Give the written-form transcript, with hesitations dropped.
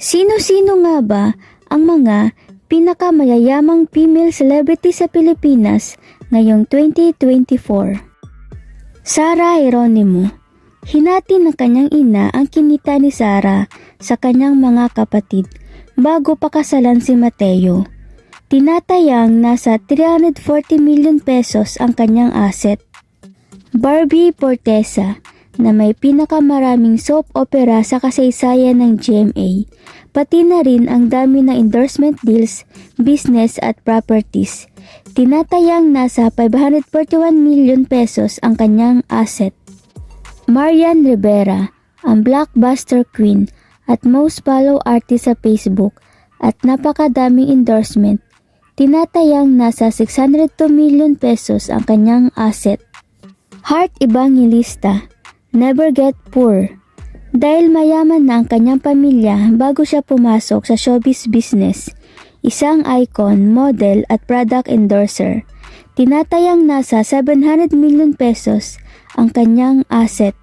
Sino-sino nga ba ang mga pinakamayayamang female celebrity sa Pilipinas ngayong 2024? Sara Geronimo. Hinati ng kanyang ina ang kinita ni Sara sa kanyang mga kapatid bago pakasalan si Mateo. Tinatayang nasa 340 million pesos ang kanyang asset. Barbie Fortesa, na may pinakamaraming soap opera sa kasaysayan ng GMA, pati na rin ang dami ng endorsement deals, business at properties. Tinatayang nasa 541 million pesos ang kanyang asset. Marian Rivera, ang blockbuster queen at most followed artist sa Facebook at napakadaming endorsement. Tinatayang nasa 602 million pesos ang kanyang asset. Heart Evangelista, never get poor. Dahil mayaman na ang kanyang pamilya bago siya pumasok sa showbiz business, isang icon, model at product endorser, tinatayang nasa 700 million pesos ang kanyang asset.